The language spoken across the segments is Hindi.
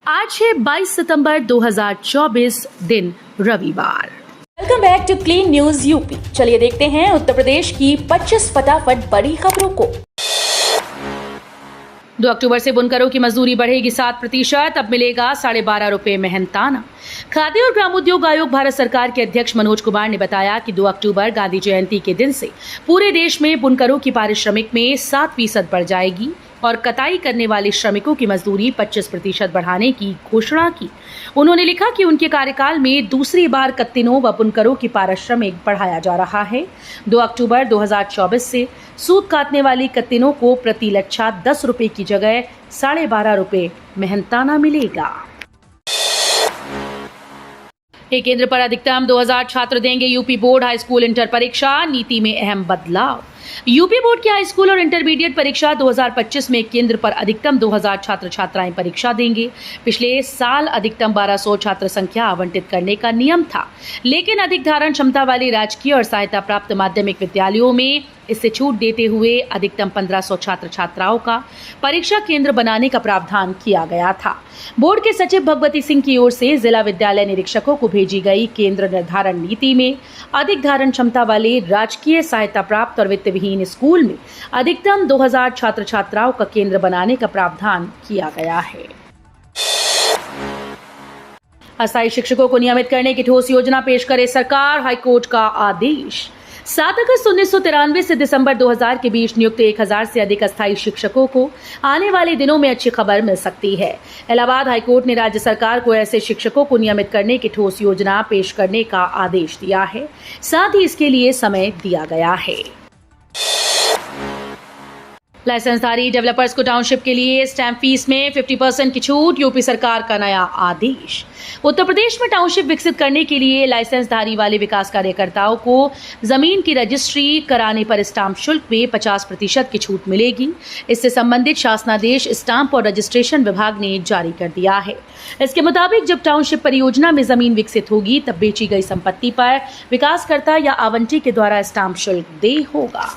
आज है 22 सितंबर 2024 दिन रविवार। Welcome back to clean news UP. चलिए देखते हैं उत्तर प्रदेश की 25 फटाफट बड़ी खबरों को। 2 अक्टूबर से बुनकरों की मजदूरी बढ़ेगी 7%, अब मिलेगा 12.5 रुपए मेहनताना। खाद्य और ग्रामोद्योग आयोग भारत सरकार के अध्यक्ष मनोज कुमार ने बताया कि 2 अक्टूबर गांधी जयंती के दिन से पूरे देश में बुनकरों की पारिश्रमिक में 7% बढ़ जाएगी और कटाई करने वाले श्रमिकों की मजदूरी 25% बढ़ाने की घोषणा की। उन्होंने लिखा कि उनके कार्यकाल में दूसरी बार कत्तिनों व बुनकरों की पारिश्रमिक बढ़ाया जा रहा है। 2 अक्टूबर 2024 से सूत काटने वाली कत्तिनों को प्रति लच्छा 10 रुपए की जगह 12.5 रुपए मेहनताना मिलेगा। एक केंद्र पर अधिकतम 2000 छात्र देंगे UP board high school inter परीक्षा, नीति में अहम बदलाव। यूपी बोर्ड की हाई स्कूल और इंटरमीडिएट परीक्षा 2025 में केंद्र पर अधिकतम 2000 छात्र छात्राएं परीक्षा देंगे। पिछले साल अधिकतम 1200 छात्र संख्या आवंटित करने का नियम था, लेकिन अधिक धारण क्षमता वाले राजकीय और सहायता प्राप्त माध्यमिक विद्यालयों में इससे छूट देते हुए अधिकतम 1500 छात्र छात्राओं का परीक्षा केंद्र बनाने का प्रावधान किया गया था। बोर्ड के सचिव भगवती सिंह की ओर से जिला विद्यालय निरीक्षकों को भेजी गई केंद्र निर्धारण नीति में अधिक धारण क्षमता वाले राजकीय सहायता प्राप्त और वित्त विहीन स्कूल में अधिकतम 2000 छात्र छात्राओं का केंद्र बनाने का प्रावधान किया गया है। अस्थायी शिक्षकों को नियमित करने की ठोस योजना पेश करे सरकार, हाईकोर्ट का आदेश। 7 अगस्त 1993 से दिसंबर 2000 के बीच नियुक्त 1000 से अधिक अस्थायी शिक्षकों को आने वाले दिनों में अच्छी खबर मिल सकती है। इलाहाबाद हाईकोर्ट ने राज्य सरकार को ऐसे शिक्षकों को नियमित करने की ठोस योजना पेश करने का आदेश दिया है, साथ ही इसके लिए समय दिया गया है। लाइसेंसधारी डेवलपर्स को टाउनशिप के लिए स्टैंप फीस में 50% की छूट, यूपी सरकार का नया आदेश। उत्तर प्रदेश में टाउनशिप विकसित करने के लिए लाइसेंसधारी वाले विकास कार्यकर्ताओं को जमीन की रजिस्ट्री कराने पर स्टाम्प शुल्क में 50% की छूट मिलेगी। इससे संबंधित शासनादेश स्टाम्प और रजिस्ट्रेशन विभाग ने जारी कर दिया है। इसके मुताबिक जब टाउनशिप परियोजना में जमीन विकसित होगी तब बेची गई संपत्ति पर विकासकर्ता या आवंटी के द्वारा स्टाम्प शुल्क देय होगा।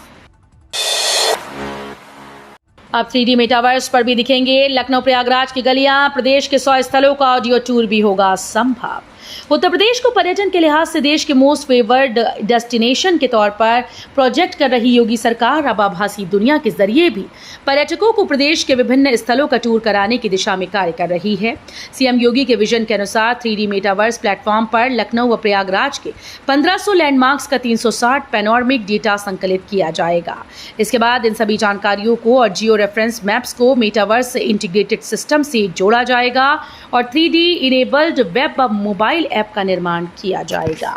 अब 3D मेटावर्स पर भी दिखेंगे लखनऊ प्रयागराज की गलियां, प्रदेश के 100 स्थलों का ऑडियो टूर भी होगा संभव। उत्तर प्रदेश को पर्यटन के लिहाज से देश के मोस्ट फेवर्ड डेस्टिनेशन के तौर पर प्रोजेक्ट कर रही योगी सरकार अब आभासी दुनिया के जरिए भी पर्यटकों को प्रदेश के विभिन्न स्थलों का टूर कराने की दिशा में कार्य कर रही है। सीएम योगी के विजन के अनुसार 3D मेटावर्स प्लेटफॉर्म पर लखनऊ व प्रयागराज के 1500 लैंडमार्क्स का 360 पैनोरमिक डेटा संकलित किया जाएगा। इसके बाद इन सभी जानकारियों को और जियो रेफरेंस मैप्स को मेटावर्स इंटीग्रेटेड सिस्टम से जोड़ा जाएगा और 3D enabled web mobile app का निर्माण किया जाएगा।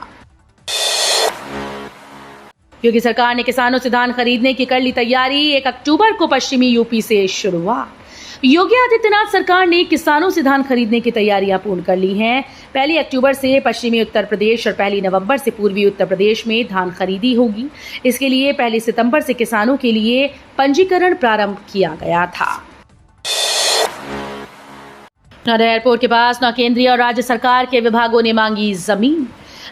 योगी सरकार ने किसानों से धान खरीदने की कर ली तैयारी, 1 अक्टूबर को पश्चिमी यूपी से शुरुआत। योगी आदित्यनाथ सरकार ने किसानों से धान खरीदने की तैयारियां पूर्ण कर ली हैं। 1 अक्टूबर से पश्चिमी उत्तर प्रदेश और 1 नवंबर से पूर्वी उत्तर प्रदेश में धान खरीदी होगी। इसके लिए 1 सितंबर से किसानों के लिए पंजीकरण प्रारंभ किया गया था। नोएडा एयरपोर्ट के पास नौ केंद्रीय और राज्य सरकार के विभागों ने मांगी जमीन।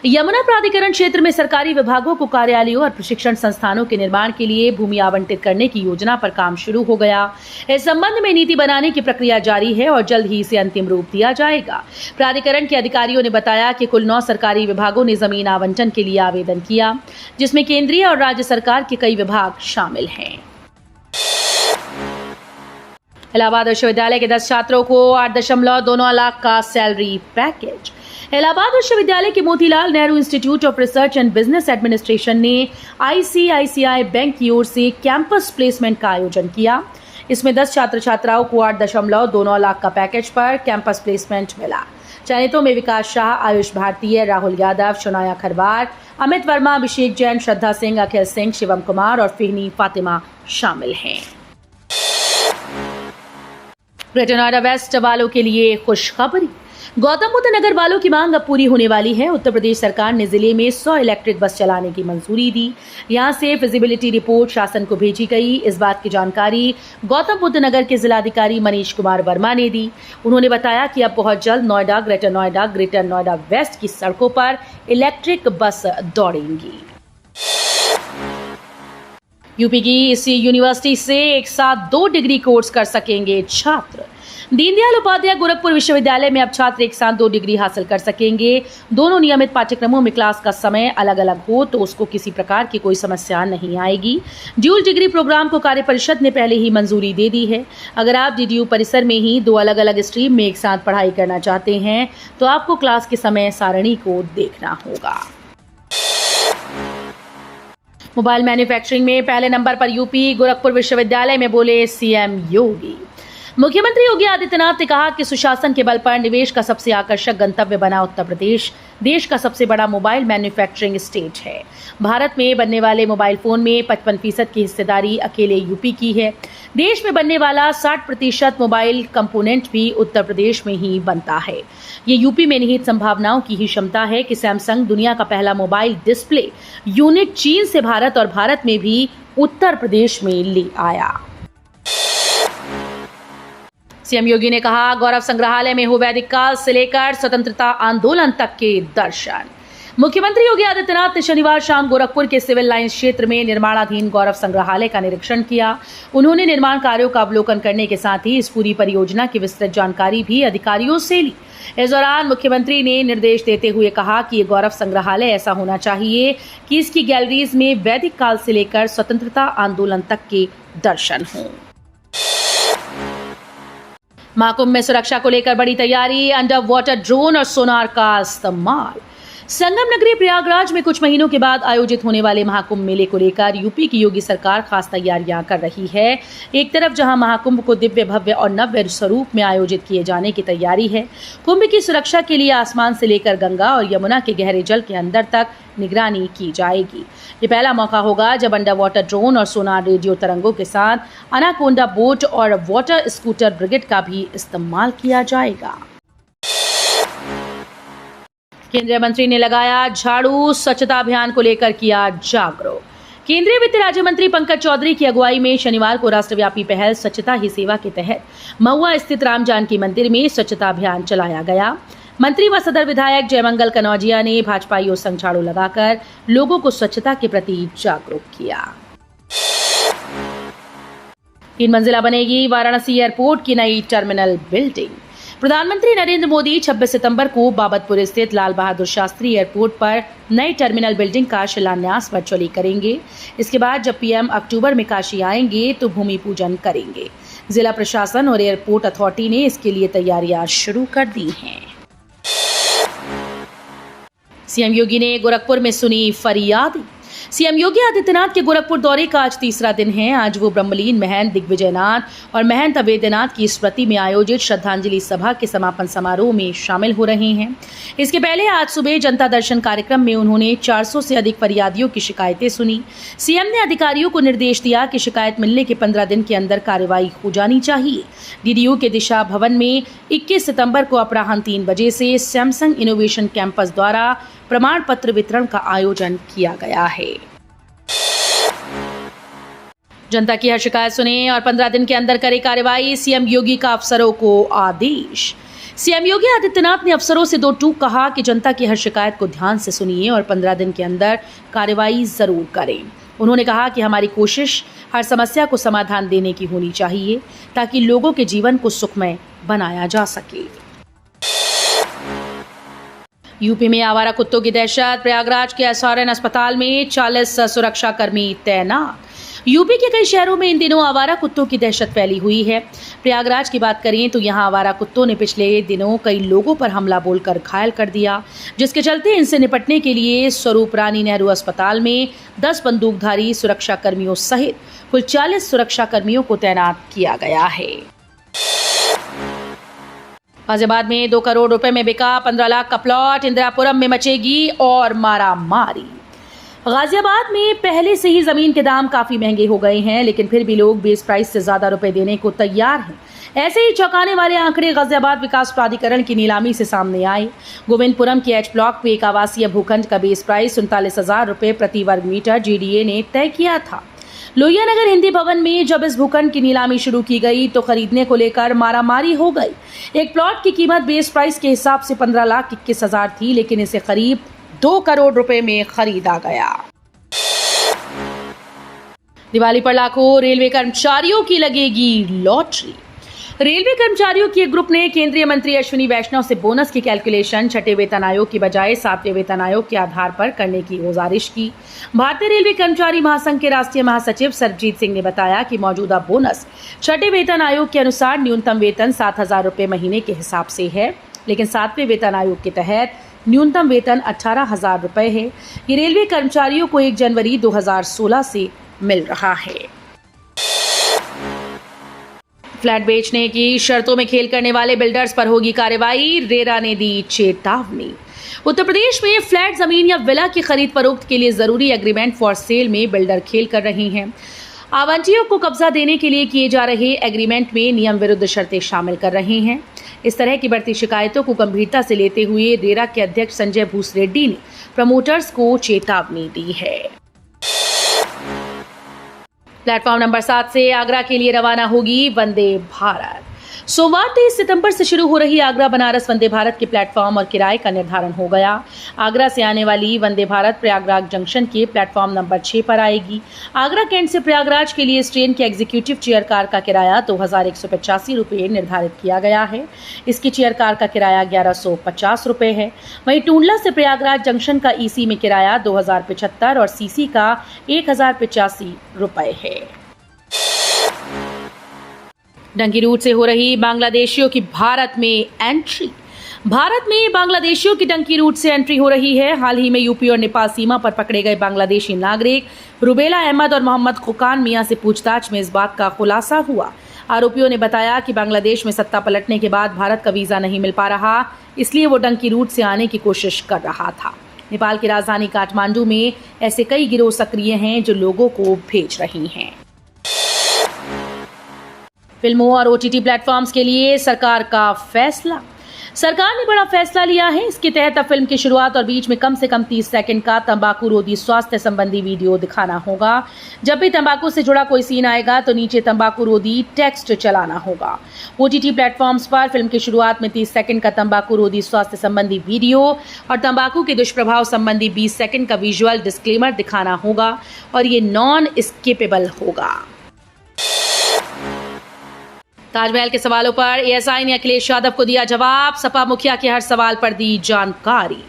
यमुना प्राधिकरण क्षेत्र में सरकारी विभागों को कार्यालयों और प्रशिक्षण संस्थानों के निर्माण के लिए भूमि आवंटित करने की योजना पर काम शुरू हो गया। इस संबंध में नीति बनाने की प्रक्रिया जारी है और जल्द ही इसे अंतिम रूप दिया जाएगा। प्राधिकरण के अधिकारियों ने बताया कि कुल 9 सरकारी विभागों ने जमीन आवंटन के लिए आवेदन किया, जिसमें केंद्रीय और राज्य सरकार के कई विभाग शामिल हैं। इलाहाबाद विश्वविद्यालय के 10 छात्रों को 8.2 लाख का सैलरी पैकेज। इलाहाबाद विश्वविद्यालय के Motilal Nehru institute of research and business administration ने ICICI बैंक की ओर से कैंपस प्लेसमेंट का आयोजन किया। इसमें 10 छात्र छात्राओं को 8.29 लाख का पैकेज पर कैंपस प्लेसमेंट मिला। चयनितों में विकास शाह, आयुष भारतीय, राहुल यादव, शनाया खरवार, अमित वर्मा, अभिषेक जैन, श्रद्धा सिंह, अखिल सिंह, शिवम कुमार और फिहनी फातिमा शामिल हैं। ग्रेटर नोएडा वेस्ट वालों के लिए खुशखबरी। गौतम बुद्ध नगर वालों की मांग अब पूरी होने वाली है। उत्तर प्रदेश सरकार ने जिले में 100 इलेक्ट्रिक बस चलाने की मंजूरी दी। यहां से फिजिबिलिटी रिपोर्ट शासन को भेजी गई। इस बात की जानकारी गौतम बुद्ध नगर के जिलाधिकारी मनीष कुमार वर्मा ने दी। उन्होंने बताया कि अब बहुत जल्द नोएडा, ग्रेटर नोएडा वेस्ट की सड़कों पर इलेक्ट्रिक बस दौड़ेंगी। यूपी की इसी यूनिवर्सिटी से एक साथ 2 डिग्री कोर्स कर सकेंगे छात्र। दीनदयाल उपाध्याय गोरखपुर विश्वविद्यालय में अब छात्र एक साथ 2 डिग्री हासिल कर सकेंगे। दोनों नियमित पाठ्यक्रमों में क्लास का समय अलग अलग हो तो उसको किसी प्रकार की कोई समस्या नहीं आएगी। ड्यूल डिग्री प्रोग्राम को कार्य परिषद ने पहले ही मंजूरी दे दी है। अगर आप DDU परिसर में ही 2 अलग अलग स्ट्रीम में एक साथ पढ़ाई करना चाहते हैं तो आपको क्लास के समय सारणी को देखना होगा। मोबाइल मैन्युफैक्चरिंग में पहले नंबर पर यूपी, गोरखपुर विश्वविद्यालय में बोले CM योगी। मुख्यमंत्री योगी आदित्यनाथ ने कहा कि सुशासन के बल पर निवेश का सबसे आकर्षक गंतव्य बना उत्तर प्रदेश देश का सबसे बड़ा मोबाइल मैन्युफैक्चरिंग स्टेट है। भारत में बनने वाले मोबाइल फोन में 55% की हिस्सेदारी अकेले यूपी की है। देश में बनने वाला 60% मोबाइल कंपोनेंट भी उत्तर प्रदेश में ही बनता है। ये यूपी में निहित संभावनाओं की ही क्षमता है कि सैमसंग दुनिया का पहला मोबाइल डिस्प्ले यूनिट चीन से भारत और भारत में भी उत्तर प्रदेश में ले आया। CM योगी ने कहा, गौरव संग्रहालय में हो वैदिक काल से लेकर स्वतंत्रता आंदोलन तक के दर्शन। मुख्यमंत्री योगी आदित्यनाथ ने शनिवार शाम गोरखपुर के सिविल लाइंस क्षेत्र में निर्माणाधीन गौरव संग्रहालय का निरीक्षण किया। उन्होंने निर्माण कार्यों का अवलोकन करने के साथ ही इस पूरी परियोजना की विस्तृत जानकारी भी अधिकारियों से ली। इस दौरान मुख्यमंत्री ने निर्देश देते हुए कहा कि ये गौरव संग्रहालय ऐसा होना चाहिए कि इसकी गैलरीज में वैदिक काल से लेकर स्वतंत्रता आंदोलन तक के दर्शन हों। महाकुंभ में सुरक्षा को लेकर बड़ी तैयारी, अंडर वाटर ड्रोन और सोनार का इस्तेमाल। संगम नगरी प्रयागराज में कुछ महीनों के बाद आयोजित होने वाले महाकुंभ मेले को लेकर यूपी की योगी सरकार खास तैयारियां कर रही है। एक तरफ जहां महाकुंभ को दिव्य, भव्य और नव्य स्वरूप में आयोजित किए जाने की तैयारी है, कुंभ की सुरक्षा के लिए आसमान से लेकर गंगा और यमुना के गहरे जल के अंदर तक निगरानी की जाएगी। ये पहला मौका होगा जब अंडर वाटर ड्रोन और सोनार रेडियो तरंगों के साथ अनाकोंडा बोट और वाटर स्कूटर ब्रिगेड का भी इस्तेमाल किया जाएगा। केंद्रीय मंत्री ने लगाया झाड़ू, स्वच्छता अभियान को लेकर किया जागरूक। केंद्रीय वित्त राज्य मंत्री पंकज चौधरी की अगुवाई में शनिवार को राष्ट्रव्यापी पहल स्वच्छता ही सेवा के तहत महुआ स्थित राम जानकी मंदिर में स्वच्छता अभियान चलाया गया। मंत्री व सदर विधायक जयमंगल कनौजिया ने भाजपाइयों संग झाड़ू लगाकर लोगों को स्वच्छता के प्रति जागरूक किया। 3 मंजिला बनेगी वाराणसी एयरपोर्ट की नई टर्मिनल बिल्डिंग। प्रधानमंत्री नरेंद्र मोदी 26 सितंबर को बाबतपुर स्थित लाल बहादुर शास्त्री एयरपोर्ट पर नई टर्मिनल बिल्डिंग का शिलान्यास वर्चुअली करेंगे। इसके बाद जब PM अक्टूबर में काशी आएंगे तो भूमि पूजन करेंगे। जिला प्रशासन और एयरपोर्ट अथॉरिटी ने इसके लिए तैयारियां शुरू कर दी हैं। CM योगी ने गोरखपुर में सुनी फरियाद। CM योगी आदित्यनाथ के गोरखपुर दौरे का आज 3रा दिन है। आज वो ब्रह्मलीन महंत दिग्विजयनाथ और महंत अवेद्यनाथ की स्मृति में आयोजित श्रद्धांजलि सभा के समापन समारोह में शामिल हो रहे हैं। इसके पहले आज सुबह जनता दर्शन कार्यक्रम में उन्होंने 400 से अधिक फरियादियों की शिकायतें सुनी। CM ने अधिकारियों को निर्देश दिया कि शिकायत मिलने के 15 दिन के अंदर कार्रवाई हो जानी चाहिए। DDU के दिशा भवन में 21 सितंबर को अपराह्न 3 बजे से सैमसंग इनोवेशन कैंपस द्वारा प्रमाण पत्र वितरण का आयोजन किया गया है। जनता की हर शिकायत सुने और 15 दिन के अंदर करे कार्रवाई, CM योगी का अफसरों को आदेश। CM योगी आदित्यनाथ ने अफसरों से 2 टूक कहा कि जनता की हर शिकायत को ध्यान से सुनिए और 15 दिन के अंदर कार्रवाई जरूर करें। उन्होंने कहा कि हमारी कोशिश हर समस्या को समाधान देने की होनी चाहिए ताकि लोगों के जीवन को सुखमय बनाया जा सके। यूपी में आवारा कुत्तों की दहशत। प्रयागराज के SRN अस्पताल में 40 सुरक्षाकर्मी तैनात। यूपी के कई शहरों में इन दिनों आवारा कुत्तों की दहशत फैली हुई है। प्रयागराज की बात करें तो यहां आवारा कुत्तों ने पिछले दिनों कई लोगों पर हमला बोलकर घायल कर दिया, जिसके चलते इनसे निपटने के लिए स्वरूप रानी नेहरू अस्पताल में 10 बंदूकधारी सुरक्षाकर्मियों सहित कुल 40 सुरक्षाकर्मियों को तैनात किया गया है। गाजियाबाद में 2 करोड़ रुपए में बिका 15 लाख का प्लॉट। इंदिरापुरम में मचेगी और मारामारी। गाजियाबाद में पहले से ही जमीन के दाम काफी महंगे हो गए हैं, लेकिन फिर भी लोग बेस प्राइस से ज्यादा रुपए देने को तैयार हैं। ऐसे ही चौंकाने वाले आंकड़े गाजियाबाद विकास प्राधिकरण की नीलामी से सामने आए। गोविंदपुरम के H ब्लॉक पे एक आवासीय भूखंड का बेस प्राइस 39,000 रुपए प्रति वर्ग मीटर GDA ने तय किया था। लोहिया नगर हिंदी भवन में जब इस भूखंड की नीलामी शुरू की गई तो खरीदने को लेकर मारामारी हो गई। एक प्लॉट की कीमत बेस प्राइस के हिसाब से 15,21,000 थी, लेकिन इसे करीब 2 करोड़ रुपए में खरीदा गया। दिवाली पर लाखों रेलवे कर्मचारियों की लगेगी लॉटरी। रेलवे कर्मचारियों के एक ग्रुप ने केंद्रीय मंत्री अश्विनी वैष्णव से बोनस की कैलकुलेशन छठे वेतन आयोग की बजाय 7वें वेतन आयोग के आधार पर करने की गुजारिश की। भारतीय रेलवे कर्मचारी महासंघ के राष्ट्रीय महासचिव सरबजीत सिंह ने बताया कि मौजूदा बोनस छठे वेतन आयोग के अनुसार न्यूनतम वेतन 7,000 रुपये महीने के हिसाब से है, लेकिन 7वें वेतन आयोग के तहत न्यूनतम वेतन 18,000 रुपये है। ये रेलवे कर्मचारियों को 1 जनवरी 2016 से मिल रहा है। फ्लैट बेचने की शर्तों में खेल करने वाले बिल्डर्स पर होगी कार्रवाई, रेरा ने दी चेतावनी। उत्तर प्रदेश में फ्लैट जमीन या विला की खरीद फरोख्त के लिए जरूरी एग्रीमेंट फॉर सेल में बिल्डर खेल कर रहे हैं। आवंटियों को कब्जा देने के लिए किए जा रहे एग्रीमेंट में नियम विरुद्ध शर्तें शामिल कर रहे हैं। इस तरह की बढ़ती शिकायतों को गंभीरता से लेते हुए रेरा के अध्यक्ष संजय भूसरेड्डी ने प्रमोटर्स को चेतावनी दी है। प्लेटफॉर्म नंबर 7 से आगरा के लिए रवाना होगी वंदे भारत। सोमवार 23 सितंबर से शुरू हो रही आगरा बनारस वंदे भारत के प्लेटफॉर्म और किराए का निर्धारण हो गया। आगरा से आने वाली वंदे भारत प्रयागराज जंक्शन के प्लेटफॉर्म नंबर 6 पर आएगी। आगरा कैंट से प्रयागराज के लिए इस ट्रेन की एग्जीक्यूटिव चेयर कार का किराया 2,185 रुपये निर्धारित किया गया है। इसकी चेयर कार का किराया 1,150 रुपये है। वहीं टूंडला से प्रयागराज जंक्शन का ईसी में किराया 2,075 और सीसी का 1,085 रुपये है। डंकी रूट से हो रही बांग्लादेशियों की भारत में एंट्री। भारत में बांग्लादेशियों की डंकी रूट से एंट्री हो रही है। हाल ही में यूपी और नेपाल सीमा पर पकड़े गए बांग्लादेशी नागरिक रुबेला अहमद और मोहम्मद खुकान मियां से पूछताछ में इस बात का खुलासा हुआ। आरोपियों ने बताया कि बांग्लादेश में सत्ता पलटने के बाद भारत का वीजा नहीं मिल पा रहा, इसलिए वो डंकी रूट से आने की कोशिश कर रहा था। नेपाल की राजधानी काठमांडू में ऐसे कई गिरोह सक्रिय हैं जो लोगों को भेज रही हैं। फिल्मों और ओटीटी प्लेटफॉर्म्स के लिए सरकार का फैसला। सरकार ने बड़ा फैसला लिया है। इसके तहत अब फिल्म की शुरुआत और बीच में कम से कम 30 सेकंड का तंबाकू रोधी स्वास्थ्य संबंधी वीडियो दिखाना होगा। जब भी तंबाकू से जुड़ा कोई सीन आएगा तो नीचे तंबाकू रोधी टेक्स्ट चलाना होगा। ओटीटी प्लेटफॉर्म्स पर फिल्म की शुरुआत में 30 सेकंड का तंबाकू रोधी स्वास्थ्य संबंधी वीडियो और तंबाकू के दुष्प्रभाव संबंधी 20 सेकंड का विजुअल डिस्क्लेमर दिखाना होगा और ये नॉन स्किपेबल होगा। ताजमहल के सवालों पर एएसआई ने अखिलेश यादव को दिया जवाब। सपा मुखिया के हर सवाल पर दी जानकारी।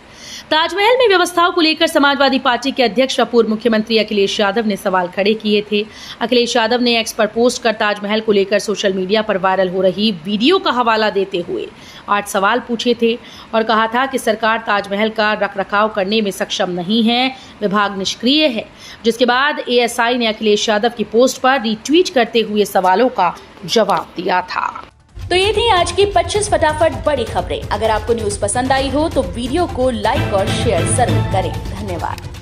ताजमहल में व्यवस्थाओं को लेकर समाजवादी पार्टी के अध्यक्ष व पूर्व मुख्यमंत्री अखिलेश यादव ने सवाल खड़े किए थे। अखिलेश यादव ने एक्स पर पोस्ट कर ताजमहल को लेकर सोशल मीडिया पर वायरल हो रही वीडियो का हवाला देते हुए 8 सवाल पूछे थे और कहा था कि सरकार ताजमहल का रखरखाव करने में सक्षम नहीं है, विभाग निष्क्रिय है। जिसके बाद एएसआई ने अखिलेश यादव की पोस्ट पर रीट्वीट करते हुए सवालों का जवाब दिया था। तो ये थी आज की 25 फटाफट बड़ी खबरें। अगर आपको न्यूज़ पसंद आई हो तो वीडियो को लाइक और शेयर जरूर करें। धन्यवाद।